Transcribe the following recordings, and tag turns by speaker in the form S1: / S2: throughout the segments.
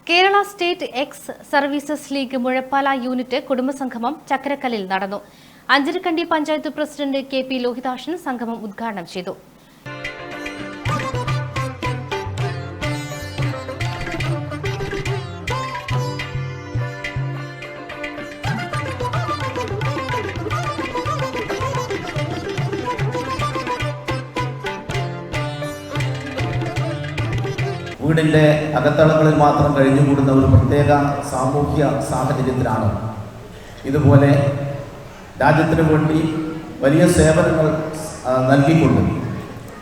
S1: Kerala state ex services league Muzhappala unit കുടുംബസംഗമം ചക്കരക്കല്ലിൽ നടന്നു. അഞ്ചരക്കണ്ടി പഞ്ചായത്ത് പ്രസിഡന്റ് KP ലോഹിതാക്ഷൻ സംഗമം ഉദ്ഘാടനം ചെയ്തു.
S2: വീടിൻ്റെ അകത്തളങ്ങളിൽ മാത്രം കഴിഞ്ഞുകൂടുന്ന ഒരു പ്രത്യേക സാമൂഹ്യ സാഹചര്യത്തിലാണ് ഇതുപോലെ രാജ്യത്തിന് വേണ്ടി വലിയ സേവനങ്ങൾ നൽകിക്കൊണ്ട്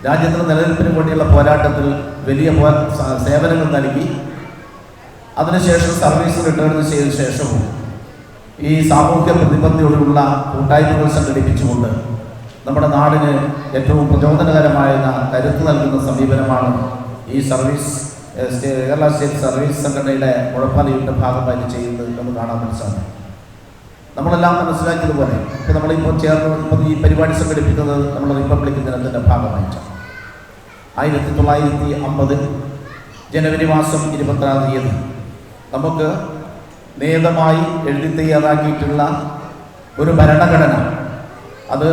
S2: രാജ്യത്തിന് നിലനിൽപ്പിന് വേണ്ടിയുള്ള പോരാട്ടത്തിൽ വലിയ സേവനങ്ങൾ നൽകി അതിനുശേഷം സർവീസ് റിട്ടേൺ ചെയ്ത ശേഷവും ഈ സാമൂഹ്യ പ്രതിബദ്ധതയോടുള്ള കൂട്ടായ്മകൾ സംഘടിപ്പിച്ചുകൊണ്ട് നമ്മുടെ നാടിന് ഏറ്റവും പ്രചോദനകരമായ കരുത്ത് നൽകുന്ന സമീപനമാണ് ഈ കേരള സ്റ്റേറ്റ് സർവീസ് സംഘടനയുടെ മുഴപ്പാല യൂണിറ്റ് ഭാഗമായിട്ട് ചെയ്യുന്നത് എന്ന് കാണാൻ മനസ്സിലാക്കും. നമ്മളെല്ലാം മനസ്സിലാക്കിയതുപോലെ നമ്മളിപ്പോൾ ചേർന്ന് ഈ പരിപാടി സംഘടിപ്പിക്കുന്നത് നമ്മൾ റിപ്പബ്ലിക് ദിനത്തിൻ്റെ ഭാഗമായിട്ടാണ്. 1950 ജനുവരി മാസം 26-ാം തീയതി നമുക്ക് നിയതമായി എഴുതി തയ്യാറാക്കിയിട്ടുള്ള ഒരു ഭരണഘടന, അത്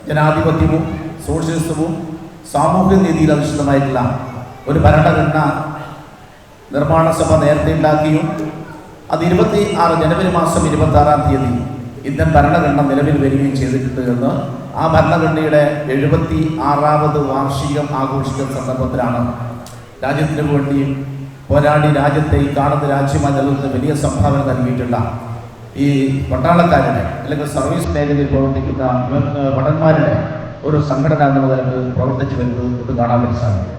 S2: ജനാധിപത്യവും സോഷ്യലിസവും സാമൂഹ്യ നീതിയിൽ അധിഷ്ഠിതമായിട്ടുള്ള ഒരു ഭരണഘടന നിർമ്മാണ സഭ നേരത്തെ ഉണ്ടാക്കിയും അത് ജനുവരി മാസം 26-ാം തീയതി ഇന്ത്യൻ ഭരണഘടന നിലവിൽ വരികയും ചെയ്തിട്ടുണ്ട് എന്ന് ആ ഭരണഘടനയുടെ 76ാമത് വാർഷികം ആഘോഷിക്കുന്ന സന്ദർഭത്തിലാണ് രാജ്യത്തിന് വേണ്ടി പോരാടി രാജ്യത്തെ ഈ കാണുന്ന രാജ്യമായി നിലനിൽക്കുന്ന വലിയ സംഭാവന നൽകിയിട്ടുള്ള ഈ പട്ടാളക്കാരുടെ അല്ലെങ്കിൽ സർവീസ് മേഖലയിൽ പ്രവർത്തിക്കുന്ന ഭടന്മാരുടെ ഒരു സംഘടന എന്ന നിലക്ക് പ്രവർത്തിച്ചു വരുന്നത് ഇത് കാണാൻ വേണ്ടി സാധിക്കും.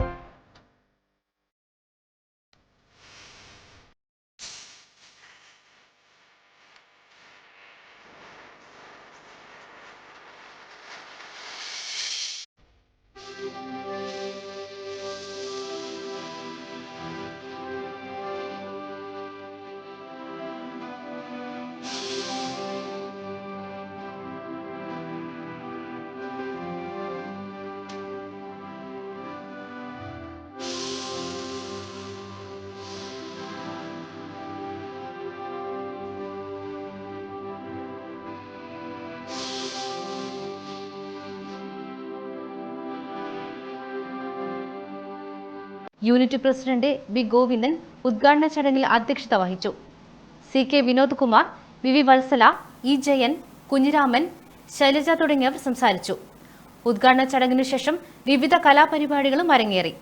S1: Unit president B. ഗോവിന്ദൻ ഉദ്ഘാടന ചടങ്ങിൽ അധ്യക്ഷത വഹിച്ചു. CK Vinod Kumar, VV Vatsala, E. Jayan, Kunhiraman, Shailaja തുടങ്ങിയവർ സംസാരിച്ചു. ഉദ്ഘാടന ചടങ്ങിനു ശേഷം വിവിധ കലാപരിപാടികളും അരങ്ങേറി.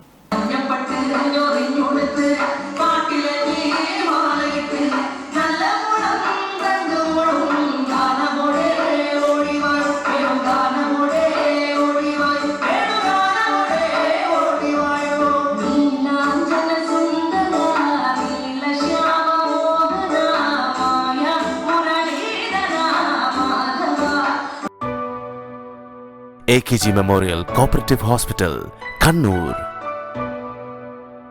S3: AKG Memorial Cooperative Hospital, Kannur.